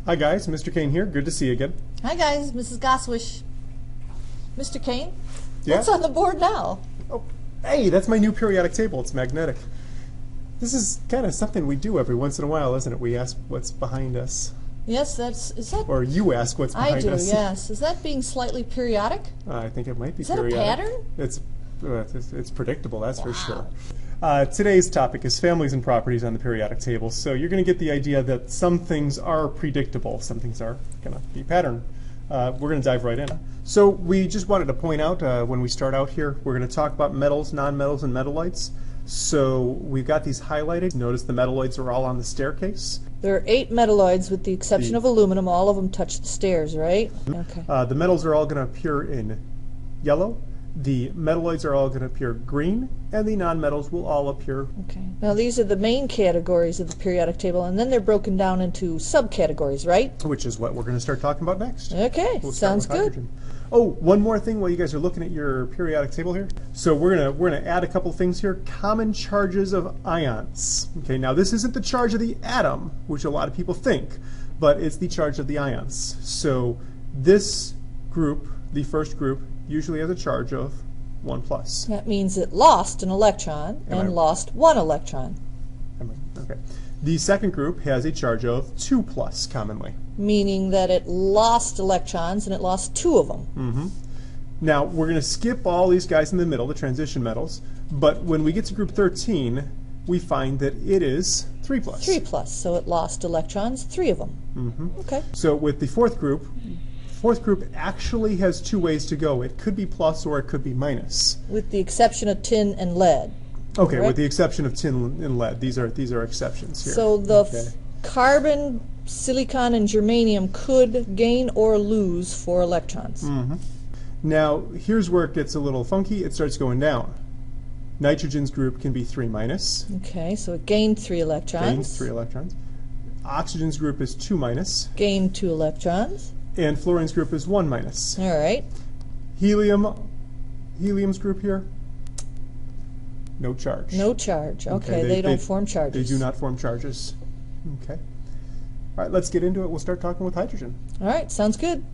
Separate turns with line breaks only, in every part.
Hi guys, Mr. Kane here. Good to see you again.
Hi guys, Mrs. Goswish. Mr. Kane?
Yeah?
What's on the board now?
Oh, hey, that's my new periodic table. It's magnetic. This is kind of something we do every once in a while, isn't it? We ask what's behind us.
Yes, is that...
Or you ask what's behind us.
I do, yes. Is that being slightly periodic?
I think it might be
Is that
periodic.
a pattern?
It's predictable, that's for
Wow.
sure. Today's topic is families and properties on the periodic table. So you're going to get the idea that some things are predictable, some things are going to be pattern. We're going to dive right in. So we just wanted to point out when we start out here, we're going to talk about metals, nonmetals, and metalloids. So we've got these highlighted. Notice the metalloids are all on the staircase.
There are 8 metalloids with the exception of aluminum. All of them touch the stairs, right? Okay.
The metals are all going to appear in yellow. The metalloids are all going to appear green, and the nonmetals will all appear.
Okay. Now these are the main categories of the periodic table, and then they're broken down into subcategories, right?
Which is what we're going to start talking about next.
Okay,
We'll start
sounds
with
good.
hydrogen. Oh, one more thing while you guys are looking at your periodic table here. So we're gonna add a couple things here. Common charges of ions. Okay, now this isn't the charge of the atom, which a lot of people think, but it's the charge of the ions. So this group, the first group, usually has a charge of 1 plus.
That means it lost an electron and lost 1 electron.
Okay. The second group has a charge of 2 plus commonly.
Meaning that it lost electrons and it lost 2 of them.
Mm-hmm. Now we're going to skip all these guys in the middle, the transition metals, but when we get to group 13, we find that it is 3 plus.
3 plus, so it lost electrons, 3 of them.
Mm-hmm.
Okay.
So with the fourth group actually has 2 ways to go. It could be plus or it could be minus.
With the exception of tin and lead.
Okay,
Right.
with the exception of tin and lead. These are exceptions here.
So the
Okay.
carbon, silicon, and germanium could gain or lose 4 electrons.
Mm-hmm. Now, here's where it gets a little funky. It starts going down. Nitrogen's group can be 3 minus.
Okay, so it gained 3 electrons.
Gains 3 electrons. Oxygen's group is 2 minus.
Gained 2 electrons.
And fluorine's group is 1 minus.
All right.
Helium's group here, no charge.
No charge. Okay, they don't form charges.
They do not form charges. Okay. All right, let's get into it. We'll start talking with hydrogen.
All right, sounds good.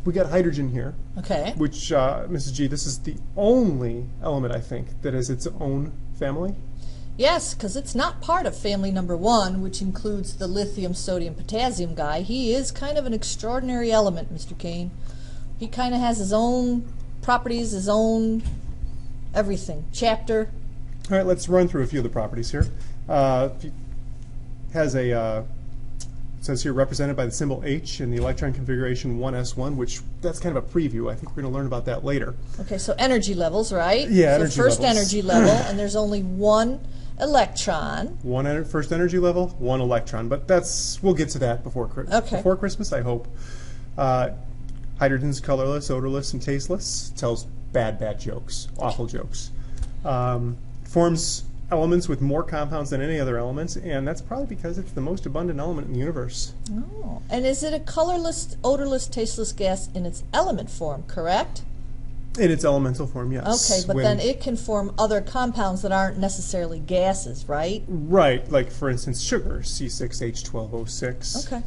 We got hydrogen here,
Okay.
which, Mrs. G, this is the only element, I think, that has its own family.
Yes, because it's not part of family number 1, which includes the lithium, sodium, potassium guy. He is kind of an extraordinary element, Mr. Kane. He kind of has his own properties, his own everything. Chapter.
All right, let's run through a few of the properties here. Has a it says here represented by the symbol H in the electron configuration 1s1, which that's kind of a preview. I think we're going to learn about that later.
Okay, so energy levels, right?
Yeah,
so
energy
first
levels.
energy level, and there's only 1 electron.
First energy level, 1 electron, but we'll get to that before Christmas, I hope. Hydrogen's colorless, odorless, and tasteless. Tells bad jokes, awful jokes. Forms elements with more compounds than any other elements, and that's probably because it's the most abundant element in the universe.
Oh, and is it a colorless, odorless, tasteless gas in its element form, correct?
In its elemental form, yes.
Okay, but then it can form other compounds that aren't necessarily gases, right?
Right, like for instance sugar, C6H12O6.
Okay.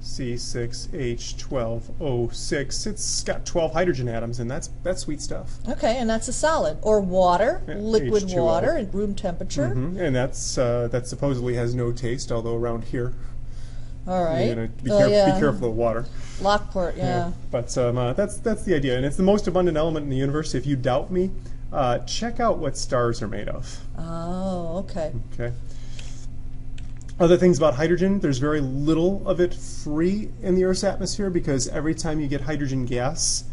C6H12O6. It's got 12 hydrogen atoms, and that's sweet stuff.
Okay, and that's a solid. Or water,
Yeah,
liquid
H2O.
water at room temperature.
Mm-hmm. And that supposedly has no taste, although around here,
All right.
you know, be
yeah.
careful of the water.
Lockport, yeah.
But that's the idea, and it's the most abundant element in the universe. If you doubt me, check out what stars are made of.
Oh, okay.
Okay. Other things about hydrogen, there's very little of it free in the Earth's atmosphere because every time you get hydrogen gas,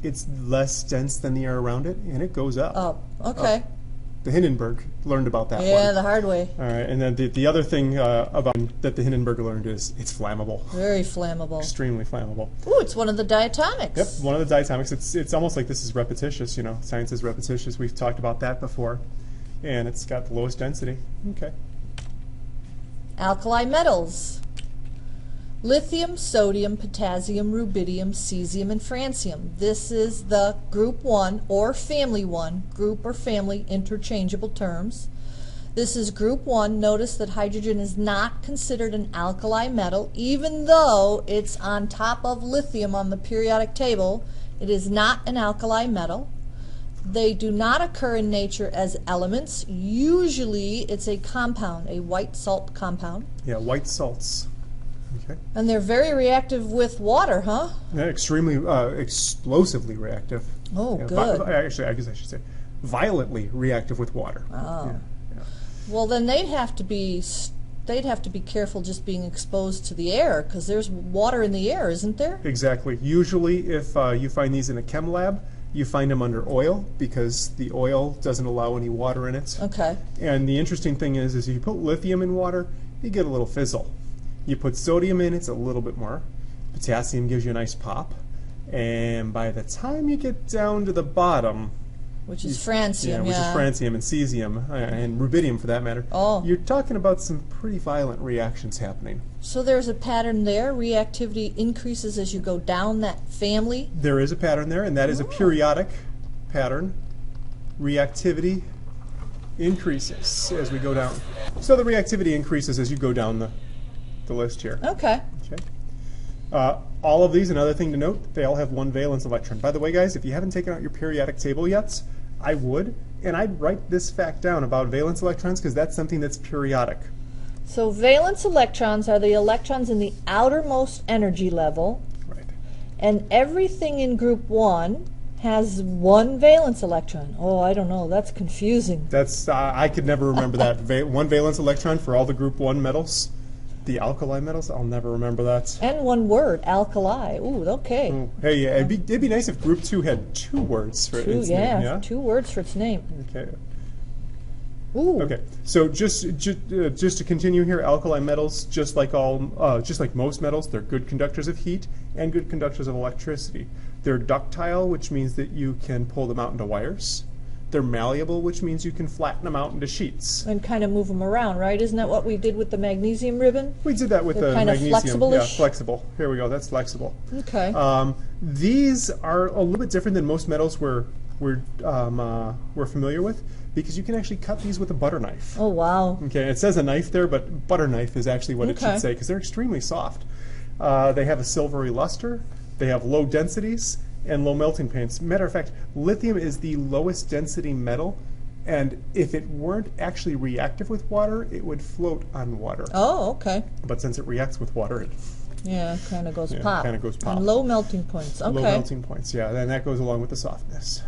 it's less dense than the air around it, and it goes up.
Oh, okay.
The Hindenburg learned about that
Yeah,
one.
the hard way.
All right, and then the other thing about that the Hindenburg learned is it's flammable.
Very flammable.
Extremely flammable.
Ooh, it's one of the diatomics.
Yep, one of the diatomics. It's almost like this is repetitious, you know. Science is repetitious. We've talked about that before. And it's got the lowest density. Okay.
Alkali metals. Lithium, sodium, potassium, rubidium, cesium, and francium. This is the group 1 or family 1, group or family interchangeable terms. This is group 1. Notice that hydrogen is not considered an alkali metal, even though it's on top of lithium on the periodic table. It is not an alkali metal. They do not occur in nature as elements. Usually it's a compound, a white salt compound.
Yeah, white salts. Okay.
And they're very reactive with water, huh?
Yeah, extremely explosively reactive.
Oh,
Yeah,
good.
actually, I guess I should say violently reactive with water.
Oh.
Yeah, yeah.
Well, then they'd have to be careful just being exposed to the air, because there's water in the air, isn't there?
Exactly. Usually, if you find these in a chem lab, you find them under oil because the oil doesn't allow any water in it.
Okay.
And the interesting thing is if you put lithium in water, you get a little fizzle. You put sodium in, it's a little bit more. Potassium gives you a nice pop. And by the time you get down to the bottom,
Which is francium,
which is francium and cesium and rubidium for that matter,
Oh.
you're talking about some pretty violent reactions happening.
So there's a pattern there. Reactivity increases as you go down that family.
There is a pattern there, and that is a periodic pattern. Reactivity increases as we go down. So the reactivity increases as you go down the list here.
Okay.
Okay. All of these, another thing to note, they all have one valence electron. By the way, guys, if you haven't taken out your periodic table yet, I would, and I'd write this fact down about valence electrons because that's something that's periodic.
So valence electrons are the electrons in the outermost energy level,
Right.
and everything in group 1 has one valence electron. Oh, I don't know. That's confusing.
That's I could never remember that. One valence electron for all the group 1 metals. The alkali metals, I'll never remember that.
And one word, alkali. Ooh, okay.
Oh, hey, yeah, it'd be nice if group 2 had 2 words for its name. Yeah.
2 words for its name.
Okay.
Ooh.
Okay. So just to continue here, alkali metals, just like most metals, they're good conductors of heat and good conductors of electricity. They're ductile, which means that you can pull them out into wires. They're malleable, which means you can flatten them out into sheets.
And kind of move them around, right? Isn't that what we did with the magnesium ribbon?
We did that with
They're
the
kind of
magnesium.
flexible-ish?
Yeah, flexible. Here we go. That's flexible.
Okay.
These are a little bit different than most metals we're familiar with because you can actually cut these with a butter knife.
Oh, wow.
Okay, it says a knife there, but butter knife is actually what it
Okay.
should say because they're extremely soft. They have a silvery luster. They have low densities and low melting points. Matter of fact, lithium is the lowest density metal, and if it weren't actually reactive with water, it would float on water.
Oh, okay.
But since it reacts with water, it
Yeah, kind of goes
Yeah,
pop.
kinda goes pop.
And low melting points. Okay.
low melting points. Yeah, and that goes along with the softness.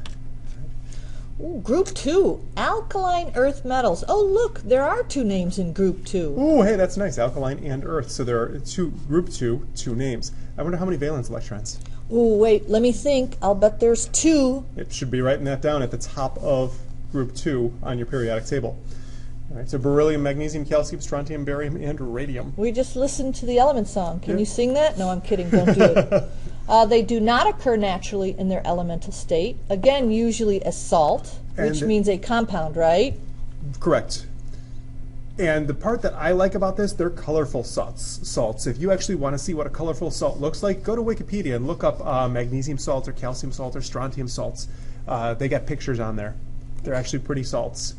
Ooh, group 2, alkaline earth metals. Oh, look, there are 2 names in group 2.
Ooh, hey, that's nice. Alkaline and earth. So there are group 2 names. I wonder how many valence electrons.
Ooh, wait, let me think. I'll bet there's 2.
It should be writing that down at the top of group 2 on your periodic table. All right, so beryllium, magnesium, calcium, strontium, barium, and radium.
We just listened to the element song. Can
Yeah.
you sing that? No, I'm kidding. Don't do it. They do not occur naturally in their elemental state. Again, usually as salt, which
And-
means a compound, right?
Correct. And the part that I like about this, they're colorful salts. If you actually want to see what a colorful salt looks like, go to Wikipedia and look up magnesium salt or calcium salt or strontium salts. They got pictures on there. They're actually pretty salts.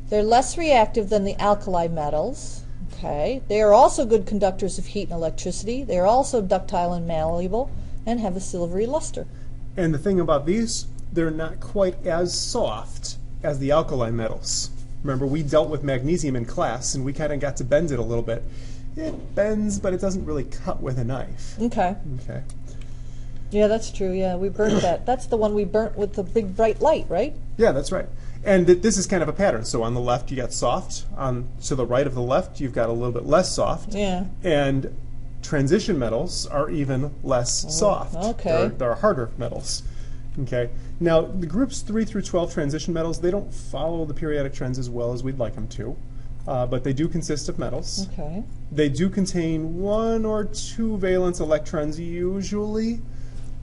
They're less reactive than the alkali metals. Okay. They are also good conductors of heat and electricity. They are also ductile and malleable and have a silvery luster.
And the thing about these, they're not quite as soft as the alkali metals. Remember, we dealt with magnesium in class, and we kind of got to bend it a little bit. It bends, but it doesn't really cut with a knife.
Okay.
Okay.
Yeah, that's true. Yeah, we burnt that. That's the one we burnt with the big bright light, right?
Yeah, that's right. And this is kind of a pattern. So on the left, you got soft. To the right of the left, you've got a little bit less soft.
Yeah.
And transition metals are even less soft.
okay.
They're harder metals. Okay. Now, the groups 3 through 12 transition metals, they don't follow the periodic trends as well as we'd like them to. But they do consist of metals.
Okay.
They do contain 1 or 2 valence electrons usually.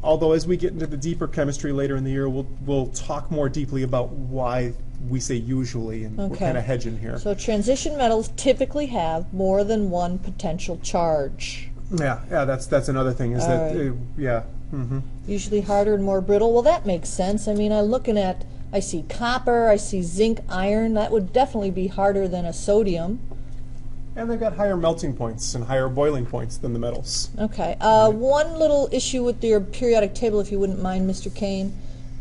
Although as we get into the deeper chemistry later in the year, we'll talk more deeply about why we say usually, and we're
Okay.
kind of hedging here.
So transition metals typically have more than one potential charge.
Yeah, that's another thing is
All
that
right.
yeah. Mm-hmm.
Usually harder and more brittle. Well, that makes sense. I mean, I'm looking at I see copper, I see zinc, iron. That would definitely be harder than a sodium.
And they've got higher melting points and higher boiling points than the metals.
Okay. One little issue with your periodic table, if you wouldn't mind, Mr. Kane.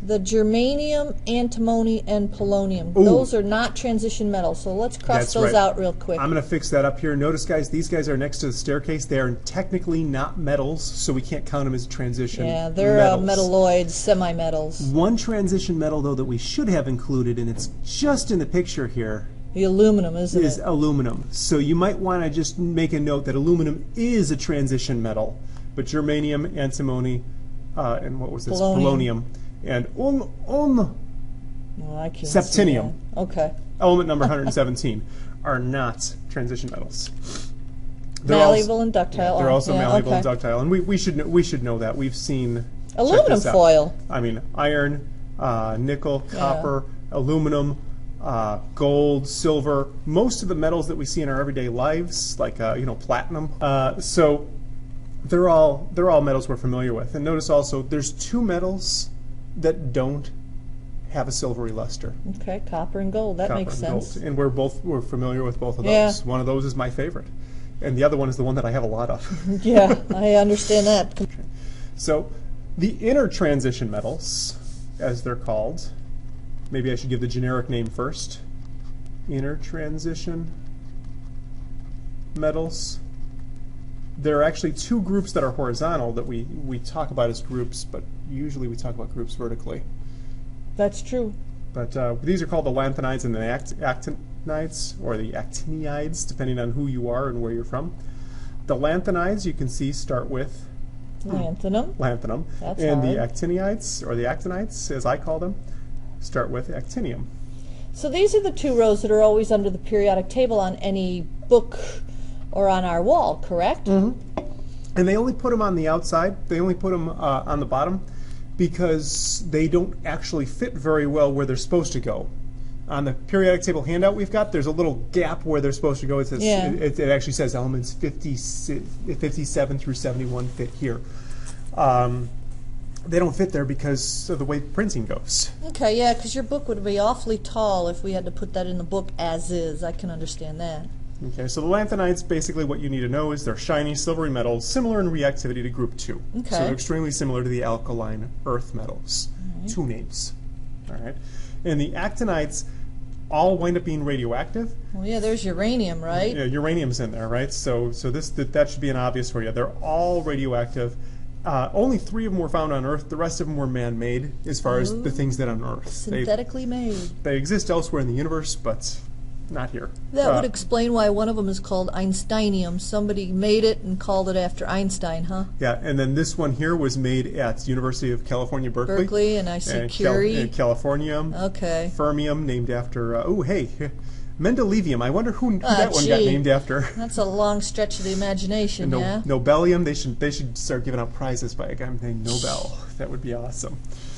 The germanium, antimony, and polonium.
Ooh.
Those are not transition metals, so let's cross
That's
those
right.
out real quick.
I'm going to fix that up here. Notice, guys, these guys are next to the staircase. They are technically not metals, so we can't count them as transition
Yeah, they're
metals.
metalloids, semi-metals.
One transition metal, though, that we should have included, and it's just in the picture here,
The aluminum, isn't
is
it?
aluminum. So you might want to just make a note that aluminum is a transition metal, but germanium, antimony, and what was this?
Polonium.
And
Well, I can't see
septinium.
that. Okay.
element number 117, are not transition metals. They're
Malleable and ductile.
They're also
Yeah,
malleable and
okay.
ductile, and we should know that. We've seen
Aluminum
check this out.
foil.
I mean, iron, nickel, copper, aluminum, gold, silver. Most of the metals that we see in our everyday lives, like platinum. So they're all metals we're familiar with. And notice also, there's two metals that don't have a silvery luster.
Okay, copper and gold. That
Copper
makes
and
sense.
gold. And we're familiar with both of
Yeah.
those. One of those is my favorite, and the other one is the one that I have a lot of.
Yeah, I understand that.
So the inner transition metals, as they're called, maybe I should give the generic name first. Inner transition metals. There are actually two groups that are horizontal that we talk about as groups, but usually we talk about groups vertically.
That's true.
But these are called the lanthanides and the actinides, or the actinides, depending on who you are and where you're from. The lanthanides, you can see, start with
Lanthanum.
lanthanum.
That's
and the
hard.
actinides, or the actinides, as I call them, start with actinium.
So these are the two rows that are always under the periodic table on any book or on our wall, correct?
And they only put them on the outside. They only put them on the bottom because they don't actually fit very well where they're supposed to go. On the periodic table handout we've got, there's a little gap where they're supposed to go. It says,
Yeah.
it actually says elements 57 through 71 fit here. They don't fit there because of the way printing goes.
Okay, yeah, because your book would be awfully tall if we had to put that in the book as is. I can understand that.
Okay, so the lanthanides, basically what you need to know is they're shiny, silvery metals, similar in reactivity to group 2.
Okay.
So they're extremely similar to the alkaline earth metals. Two names. All right. And the actinides all wind up being radioactive.
Well, yeah, there's uranium, right?
Yeah, uranium's in there, right? So that should be an obvious for you. They're all radioactive. Only 3 of them were found on Earth. The rest of them were man-made as far as the things that are on Earth.
Synthetically made.
They exist elsewhere in the universe, but not here.
That would explain why one of them is called Einsteinium. Somebody made it and called it after Einstein, huh?
Yeah, and then this one here was made at University of California, Berkeley.
Berkeley, and I see
And
Curie.
and Californium.
Okay.
Fermium, named after, Mendelevium. I wonder who that one got
gee.
named after.
That's a long stretch of the imagination, yeah?
Nobelium. They should start giving out prizes by a guy named Nobel. That would be awesome.